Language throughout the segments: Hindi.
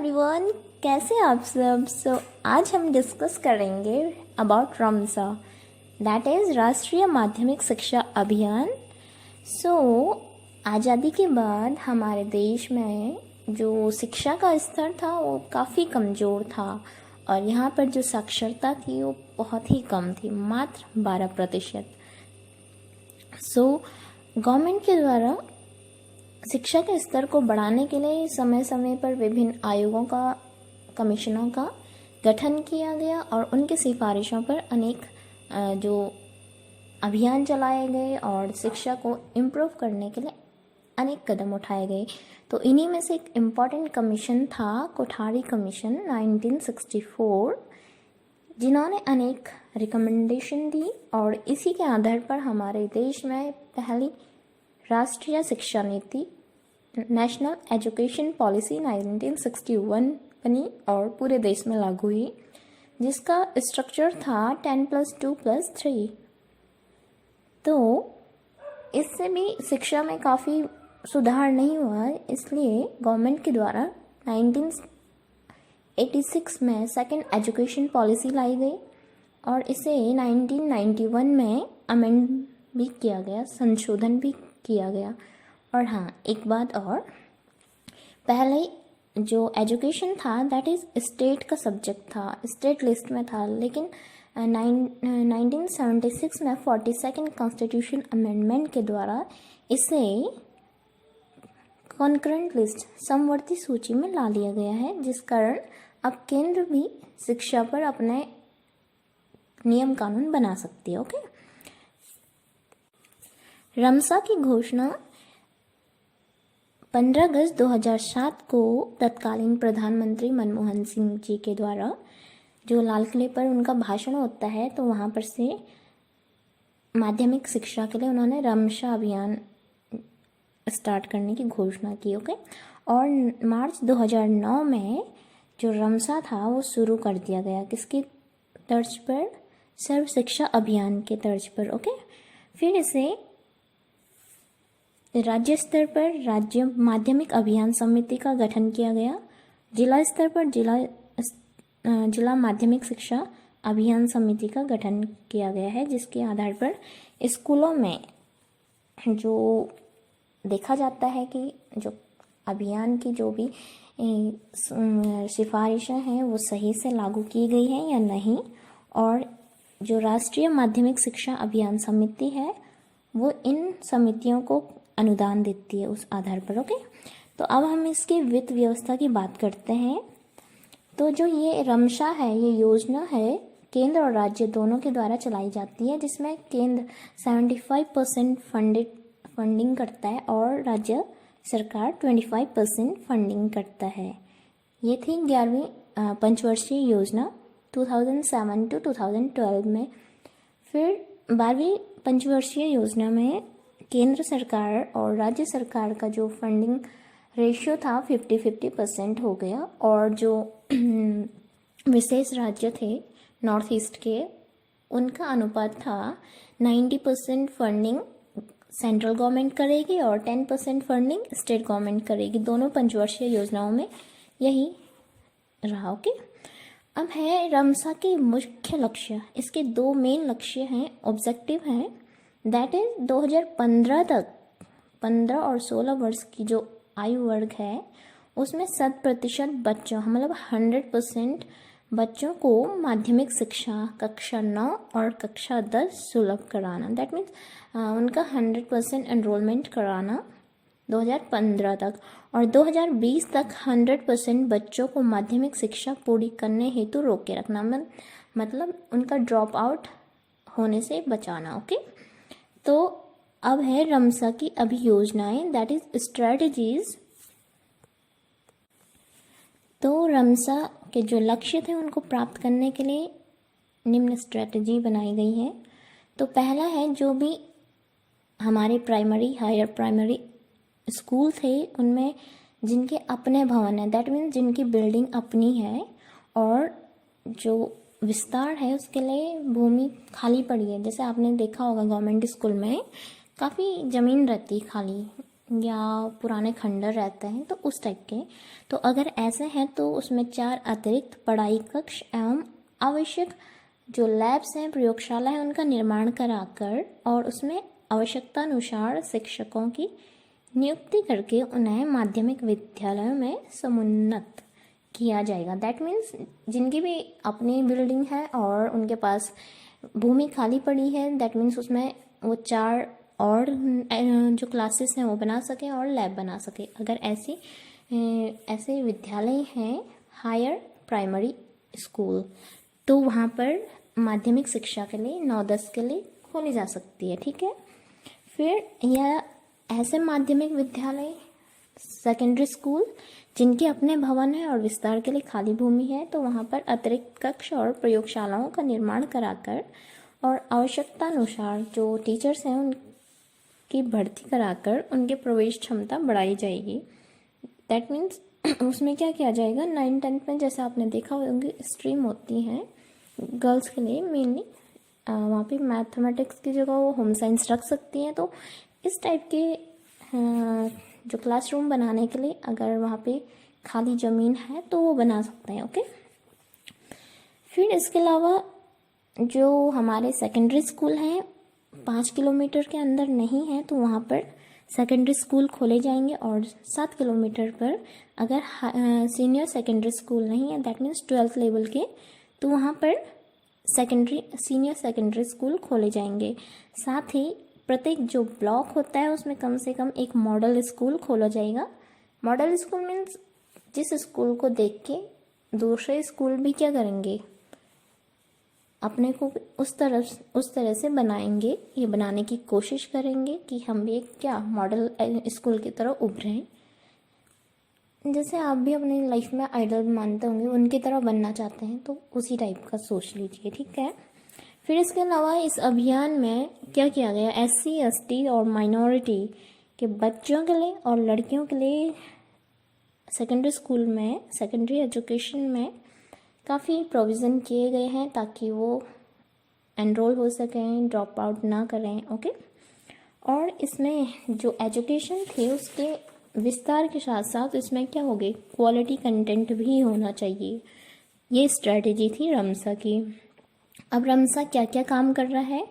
एवरीवन, कैसे आप सब। आज हम डिस्कस करेंगे अबाउट रमसा, दैट इज़ राष्ट्रीय माध्यमिक शिक्षा अभियान। आज़ादी के बाद हमारे देश में जो शिक्षा का स्तर था वो काफ़ी कमज़ोर था और यहाँ पर जो साक्षरता थी वो बहुत ही कम थी, मात्र 12%। गवर्नमेंट के द्वारा शिक्षा के स्तर को बढ़ाने के लिए समय समय पर विभिन्न आयोगों का, कमीशनों का गठन किया गया और उनकी सिफारिशों पर अनेक जो अभियान चलाए गए और शिक्षा को इम्प्रूव करने के लिए अनेक कदम उठाए गए। तो इन्हीं में से एक इम्पॉर्टेंट कमीशन था कोठारी कमीशन 1964, जिन्होंने अनेक रिकमेंडेशन दी और इसी के आधार पर हमारे देश में पहली राष्ट्रीय शिक्षा नीति नेशनल एजुकेशन पॉलिसी 1961 बनी और पूरे देश में लागू हुई, जिसका स्ट्रक्चर था 10+2+3। तो इससे भी शिक्षा में काफ़ी सुधार नहीं हुआ, इसलिए गवर्नमेंट के द्वारा 1986 में सेकेंड एजुकेशन पॉलिसी लाई गई और इसे 1991 में अमेंड भी किया गया, संशोधन भी किया गया। और हाँ, एक बात और, पहले जो एजुकेशन था दैट इज़ स्टेट का सब्जेक्ट था, स्टेट लिस्ट में था, लेकिन 1976 में 42nd कॉन्स्टिट्यूशन अमेंडमेंट के द्वारा इसे कॉन्करेंट लिस्ट, समवर्ती सूची में ला लिया गया है, जिस कारण अब केंद्र भी शिक्षा पर अपने नियम कानून बना सकती है। ओके, रमसा की घोषणा 15 अगस्त 2007 को तत्कालीन प्रधानमंत्री मनमोहन सिंह जी के द्वारा, जो लाल किले पर उनका भाषण होता है तो वहाँ पर से माध्यमिक शिक्षा के लिए उन्होंने रमसा अभियान स्टार्ट करने की घोषणा की। ओके, और मार्च 2009 में जो रमसा था वो शुरू कर दिया गया, किसकी तर्ज पर? सर्व शिक्षा अभियान के तर्ज पर। ओके, फिर इसे राज्य स्तर पर राज्य माध्यमिक अभियान समिति का गठन किया गया, जिला स्तर पर जिला माध्यमिक शिक्षा अभियान समिति का गठन किया गया है, जिसके आधार पर स्कूलों में जो देखा जाता है कि जो अभियान की जो भी सिफारिशें हैं वो सही से लागू की गई हैं या नहीं, और जो राष्ट्रीय माध्यमिक शिक्षा अभियान समिति है वो इन समितियों को अनुदान देती है उस आधार पर। ओके, तो अब हम इसकी वित्त व्यवस्था की बात करते हैं। तो जो ये रमसा है, ये योजना है केंद्र और राज्य दोनों के द्वारा चलाई जाती है, जिसमें केंद्र 75% फंडिंग करता है और राज्य सरकार 25% फंडिंग करता है। ये थी 11वीं पंचवर्षीय योजना 2007 to 2012 में। फिर 12वीं पंचवर्षीय योजना में केंद्र सरकार और राज्य सरकार का जो फंडिंग रेशियो था 50-50% हो गया, और जो विशेष राज्य थे नॉर्थ ईस्ट के, उनका अनुपात था 90% फंडिंग सेंट्रल गवर्नमेंट करेगी और 10% फंडिंग स्टेट गवर्नमेंट करेगी। दोनों पंचवर्षीय योजनाओं में यही रहा। ओके, अब है रमसा के मुख्य लक्ष्य। इसके दो मेन लक्ष्य हैं, ऑब्जेक्टिव हैं, दैट इज 2015 तक 15 और 16 वर्ष की जो आयु वर्ग है उसमें 100% बच्चों, मतलब 100% बच्चों को माध्यमिक शिक्षा कक्षा 9 और कक्षा 10 सुलभ कराना। दैट मीन्स उनका 100% एनरोलमेंट कराना 2015 तक, और 2020 तक 100% बच्चों को माध्यमिक शिक्षा पूरी करने हेतु रोके रखना, मतलब उनका ड्रॉप आउट होने से बचाना। ओके, तो अब है रमसा की अभी योजनाएं, दैट इज स्ट्रेटजीज। तो रमसा के जो लक्ष्य थे उनको प्राप्त करने के लिए निम्न स्ट्रेटजी बनाई गई है। तो पहला है, जो भी हमारे प्राइमरी हायर प्राइमरी स्कूल थे उनमें जिनके अपने भवन है, दैट मीन्स जिनकी बिल्डिंग अपनी है और जो विस्तार है उसके लिए भूमि खाली पड़ी है। जैसे आपने देखा होगा गवर्नमेंट स्कूल में काफ़ी ज़मीन रहती खाली, या पुराने खंडर रहते हैं, तो उस टाइप के। तो अगर ऐसे हैं तो उसमें 4 अतिरिक्त पढ़ाई कक्ष एवं आवश्यक जो लैब्स हैं, प्रयोगशाला है, उनका निर्माण कराकर और उसमें आवश्यकतानुसार शिक्षकों की नियुक्ति करके उन्हें माध्यमिक विद्यालयों में समुन्नत किया जाएगा। दैट मीन्स जिनकी भी अपनी बिल्डिंग है और उनके पास भूमि खाली पड़ी है, दैट मीन्स उसमें वो 4 और जो क्लासेस हैं वो बना सके और लैब बना सके। अगर ऐसे विद्यालय हैं हायर प्राइमरी स्कूल, तो वहाँ पर माध्यमिक शिक्षा के लिए 9-10 के लिए खोली जा सकती है। ठीक है। फिर यह ऐसे माध्यमिक विद्यालय सेकेंडरी स्कूल जिनके अपने भवन है और विस्तार के लिए खाली भूमि है, तो वहाँ पर अतिरिक्त कक्ष और प्रयोगशालाओं का निर्माण कराकर और आवश्यकतानुसार जो टीचर्स हैं उनकी भर्ती कराकर उनके प्रवेश क्षमता बढ़ाई जाएगी। दैट मीन्स उसमें क्या किया जाएगा, 9-10 में जैसे आपने देखा होगी स्ट्रीम होती हैं गर्ल्स के लिए मेनली, वहाँ पे मैथमेटिक्स की जगह वो होम साइंस रख सकती हैं। तो इस टाइप के जो क्लासरूम बनाने के लिए अगर वहाँ पे खाली ज़मीन है तो वो बना सकते हैं। ओके। फिर इसके अलावा जो हमारे सेकेंडरी स्कूल हैं 5 किलोमीटर के अंदर नहीं है, तो वहाँ पर सेकेंडरी स्कूल खोले जाएंगे। और 7 किलोमीटर पर अगर सीनियर सेकेंडरी स्कूल नहीं है, दैट मीन्स 12th लेवल के, तो वहाँ पर सीनियर सेकेंडरी स्कूल खोले जाएंगे। साथ ही प्रत्येक जो ब्लॉक होता है उसमें कम से कम एक मॉडल स्कूल खोला जाएगा। मॉडल स्कूल मीन्स जिस स्कूल को देख के दूसरे स्कूल भी क्या करेंगे, अपने को उस तरह से बनाएंगे, ये बनाने की कोशिश करेंगे कि हम भी एक क्या मॉडल स्कूल की तरह उभरें। जैसे आप भी अपनी लाइफ में आइडल मानते होंगे, उनकी तरह बनना चाहते हैं, तो उसी टाइप का सोच लीजिए। ठीक है। फिर इसके अलावा इस अभियान में क्या किया गया, SC ST और माइनॉरिटी के बच्चों के लिए और लड़कियों के लिए सेकेंडरी स्कूल में सेकेंडरी एजुकेशन में काफ़ी प्रोविज़न किए गए हैं ताकि वो एनरोल हो सकें, ड्रॉप आउट ना करें। ओके। और इसमें जो एजुकेशन थी उसके विस्तार के साथ साथ इसमें क्या हो गई, क्वालिटी कंटेंट भी होना चाहिए। ये स्ट्रेटेजी थी रमसा की। अब रमसा क्या क्या काम कर रहा है,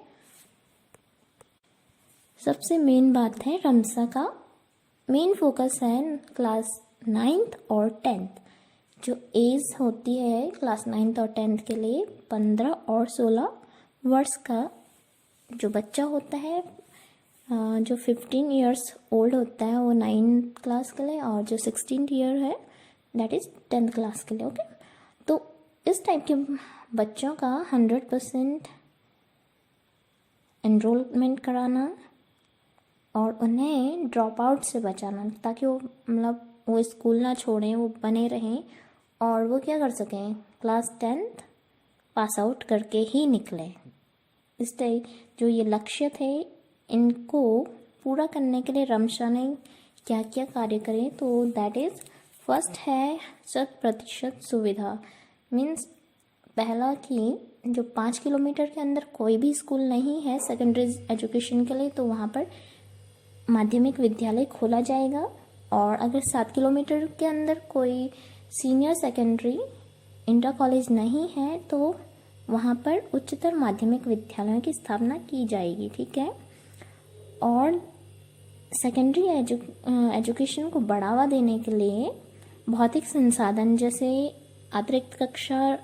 सबसे मेन बात है रमसा का मेन फोकस है क्लास 9th और 10th। जो एज होती है क्लास 9th और 10th के लिए 15 और 16 वर्ष का जो बच्चा होता है, जो 15 इयर्स ओल्ड होता है वो 9th क्लास के लिए, और जो 16 ईयर है दैट इज़ 10th क्लास के लिए। ओके। तो इस टाइप के बच्चों का 100% एनरोलमेंट कराना और उन्हें ड्रॉप आउट से बचाना, ताकि वो मतलब वो स्कूल ना छोड़ें, वो बने रहें और वो क्या कर सकें, क्लास 10th पास आउट करके ही निकले। इस टाइप जो ये लक्ष्य थे इनको पूरा करने के लिए रमशा ने क्या क्या कार्य करे, तो दैट इज़ फर्स्ट है 100% सुविधा। मीन्स पहला कि जो 5 किलोमीटर के अंदर कोई भी स्कूल नहीं है सेकेंडरी एजुकेशन के लिए, तो वहाँ पर माध्यमिक विद्यालय खोला जाएगा। और अगर 7 किलोमीटर के अंदर कोई सीनियर सेकेंडरी इंटर कॉलेज नहीं है, तो वहाँ पर उच्चतर माध्यमिक विद्यालयों की स्थापना की जाएगी। ठीक है। और सेकेंडरी एजुकेशन को बढ़ावा देने के लिए भौतिक संसाधन जैसे अतिरिक्त कक्षा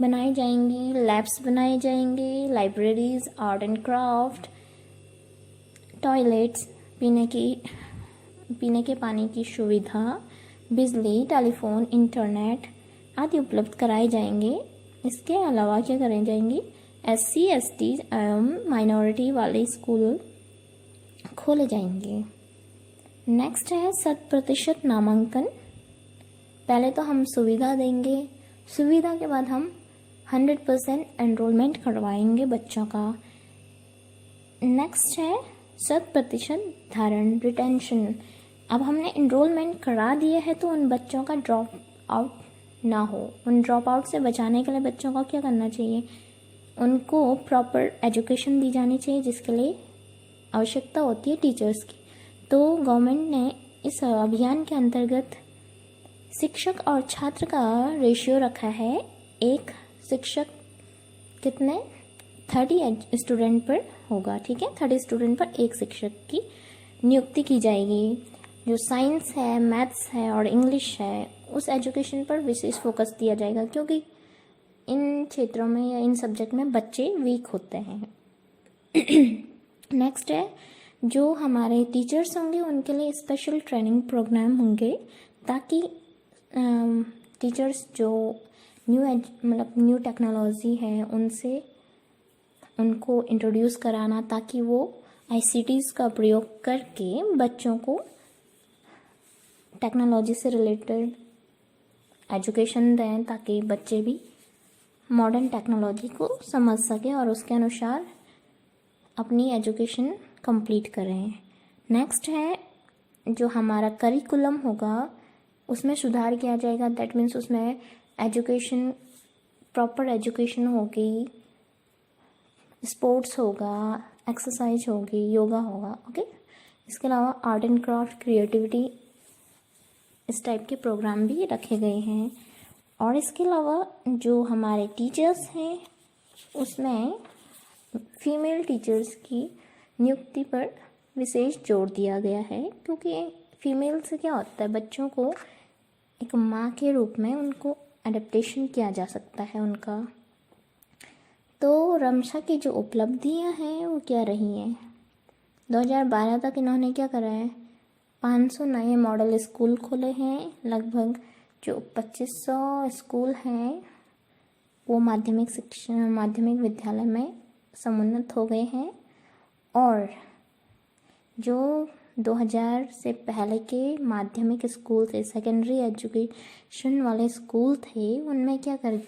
बनाई जाएंगी, लैब्स बनाए जाएंगे, libraries, art and craft, toilets, पीने के पानी की सुविधा, बिजली, टेलीफोन, इंटरनेट आदि उपलब्ध कराए जाएंगे। इसके अलावा क्या कराई जाएंगी, SC ST एवं माइनॉरिटी वाले स्कूल खोले जाएंगे। नेक्स्ट है 100% नामांकन। पहले तो हम सुविधा देंगे, सुविधा के बाद हम 100% एनरोलमेंट करवाएंगे बच्चों का। नेक्स्ट है 100% धारण, रिटेंशन। अब हमने एनरोलमेंट करा दिया है तो उन बच्चों का ड्रॉप आउट ना हो। उन ड्रॉप आउट से बचाने के लिए बच्चों को क्या करना चाहिए, उनको प्रॉपर एजुकेशन दी जानी चाहिए जिसके लिए आवश्यकता होती है टीचर्स की। तो गवर्नमेंट ने इस अभियान के अंतर्गत शिक्षक और छात्र का रेशियो रखा है, एक शिक्षक कितने 30 स्टूडेंट पर होगा, ठीक है, 30 स्टूडेंट पर एक शिक्षक की नियुक्ति की जाएगी। जो साइंस है, मैथ्स है और इंग्लिश है, उस एजुकेशन पर विशेष फोकस दिया जाएगा, क्योंकि इन क्षेत्रों में या इन सब्जेक्ट में बच्चे वीक होते हैं। नेक्स्ट है, जो हमारे टीचर्स होंगे उनके लिए स्पेशल ट्रेनिंग प्रोग्राम होंगे, ताकि टीचर्स जो न्यू टेक्नोलॉजी है उनको इंट्रोड्यूस कराना, ताकि वो ICTs का प्रयोग करके बच्चों को टेक्नोलॉजी से रिलेटेड एजुकेशन दें, ताकि बच्चे भी मॉडर्न टेक्नोलॉजी को समझ सकें और उसके अनुसार अपनी एजुकेशन कंप्लीट करें। नेक्स्ट है, जो हमारा करिकुलम होगा उसमें सुधार किया जाएगा। दैट मीन्स उसमें एजुकेशन, प्रॉपर एजुकेशन होगी, स्पोर्ट्स होगा, एक्सरसाइज होगी, योगा होगा, ओके। इसके अलावा आर्ट एंड क्राफ्ट, क्रिएटिविटी, इस टाइप के प्रोग्राम भी रखे गए हैं। और इसके अलावा जो हमारे टीचर्स हैं उसमें फीमेल टीचर्स की नियुक्ति पर विशेष जोर दिया गया है, क्योंकि फीमेल से क्या होता है, बच्चों को एक माँ के रूप में उनको एडेप्टेशन किया जा सकता है उनका। तो रमशा की जो उपलब्धियां हैं वो क्या रही हैं, 2012 तक इन्होंने क्या करा है, 500 नए मॉडल स्कूल खोले हैं, लगभग जो 2500 स्कूल हैं वो माध्यमिक विद्यालय में समुन्नत हो गए हैं। और जो 2000 से पहले के माध्यमिक स्कूल थे, सेकेंडरी एजुकेशन वाले स्कूल थे, उनमें क्या कर